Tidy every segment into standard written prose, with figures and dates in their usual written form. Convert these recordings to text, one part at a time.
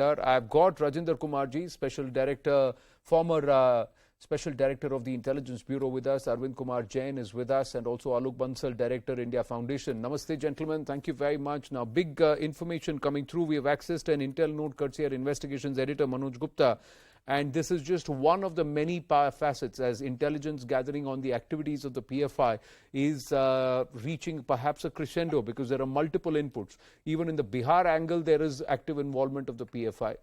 I've got Rajinder Kumarji, Special Director, former Special Director of the Intelligence Bureau with us. Arvind Kumar Jain is with us, and also Alok Bansal, Director, India Foundation. Namaste, gentlemen. Thank you very much. Now, big information coming through. We have accessed an intel note courtesy our investigations editor, Manoj Gupta. And this is just one of the many facets as intelligence gathering on the activities of the PFI is reaching perhaps a crescendo because there are multiple inputs. Even in the Bihar angle, there is active involvement of the PFI.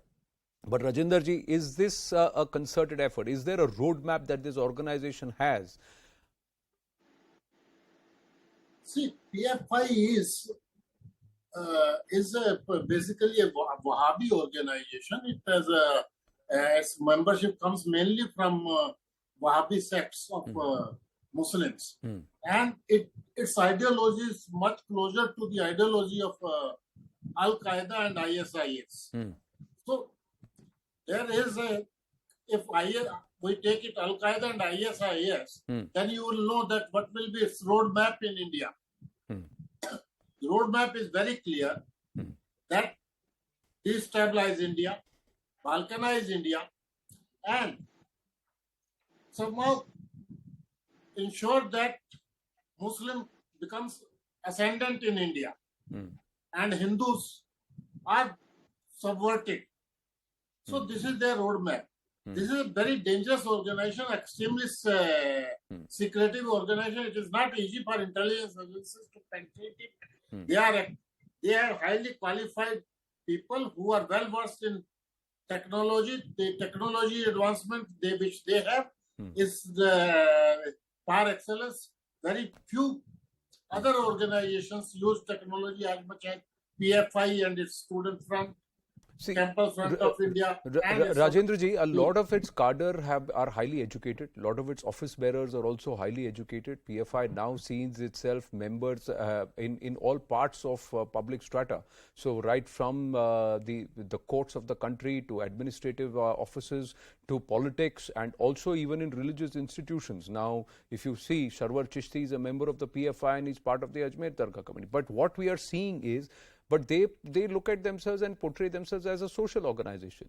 But Rajinder-ji, is this a concerted effort? Is there a roadmap that this organization has? See, PFI is basically a Wahhabi organization. It has its membership comes mainly from Wahhabi sects of Muslims, and its ideology is much closer to the ideology of Al Qaeda and ISIS. So there is if we take it Al Qaeda and ISIS, then you will know that what will be its roadmap in India. The roadmap is very clear that destabilize India, balkanize India, and somehow ensure that Muslim becomes ascendant in India and Hindus are subverted. So this is their roadmap. This is a very dangerous organization, extremely secretive organization. It is not easy for intelligence agencies to penetrate it. They are highly qualified people who are well versed in technology. The technology advancement which they have is par excellence. Very few other organizations use technology as much as PFI and its student front. Campus Front of India. Rajendra ji, a lot of its cadre are highly educated. A lot of its office bearers are also highly educated. PFI now sees itself members in all parts of public strata. So right from the courts of the country to administrative offices to politics and also even in religious institutions. Now, if you see, Sharwar Chishti is a member of the PFI and he's part of the Ajmer Dargah committee. But what we are seeing is, but they look at themselves and portray themselves as a social organization.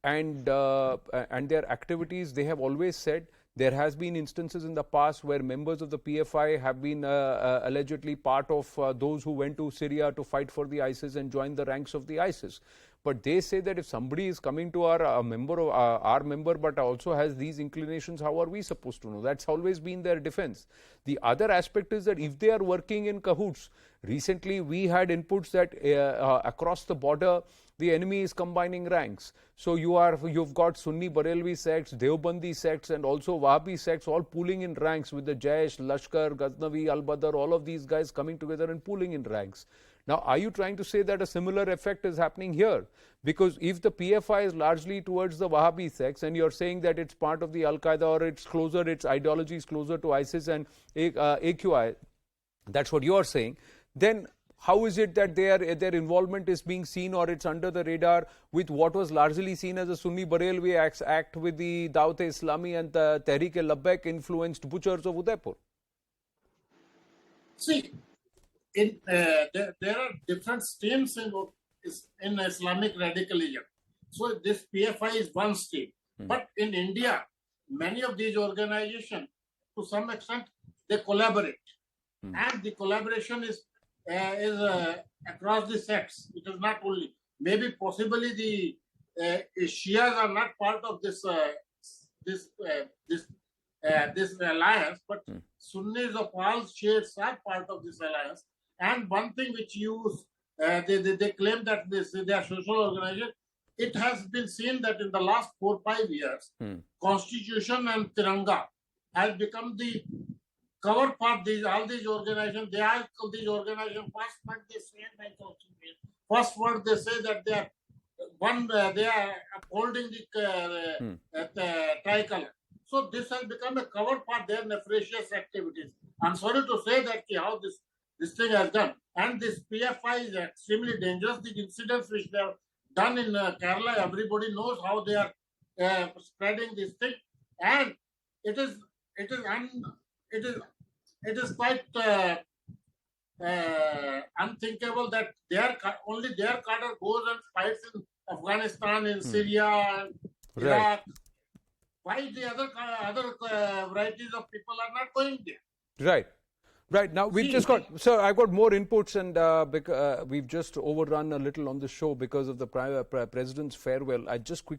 And their activities, they have always said, there has been instances in the past where members of the PFI have been allegedly part of those who went to Syria to fight for the ISIS and joined the ranks of the ISIS. But they say that if somebody is coming to our member but also has these inclinations, how are we supposed to know? That's always been their defense. The other aspect is that if they are working in cahoots, recently we had inputs that across the border, the enemy is combining ranks. So you've got Sunni Barelvi sects, Deobandi sects and also Wahhabi sects all pooling in ranks with the Jaish, Lashkar, Ghaznavi, Al-Badr, all of these guys coming together and pooling in ranks. Now, are you trying to say that a similar effect is happening here? Because if the PFI is largely towards the Wahhabi sects and you're saying that it's part of the Al-Qaeda or its ideology is closer to ISIS and AQI, that's what you're saying, then how is it that their involvement is being seen or it's under the radar with what was largely seen as a Sunni Barelvi act with the Dawat-e-Islami and the Tehreek-e-Labbaik influenced butchers of Udaipur? See, there are different streams in Islamic radicalism. So this PFI is one stream. But in India, many of these organizations, to some extent, they collaborate. And the collaboration is across the sects. It is not only, maybe possibly the Shias are not part of this alliance, but Sunnis of all shades are part of this alliance. And one thing which they claim that they are social organization, it has been seen that in the last 4 or 5 years, Constitution and Tiranga has become the cover for all these organizations. They are these organizations. First word they say that they are upholding the tricolor. So this has become a cover for their nefarious activities. I'm sorry to say that how this thing has done. And this PFI is extremely dangerous. The incidents which they have done in Kerala, everybody knows how they are spreading this thing. And it is quite unthinkable that only their cadre goes and fights in Afghanistan, in Syria, and Right. Iraq. Why the other varieties of people are not going there? Right. Right. Now we've See, just got, sir, I've got more inputs, and we've just overrun a little on the show because of the president's farewell. I just quickly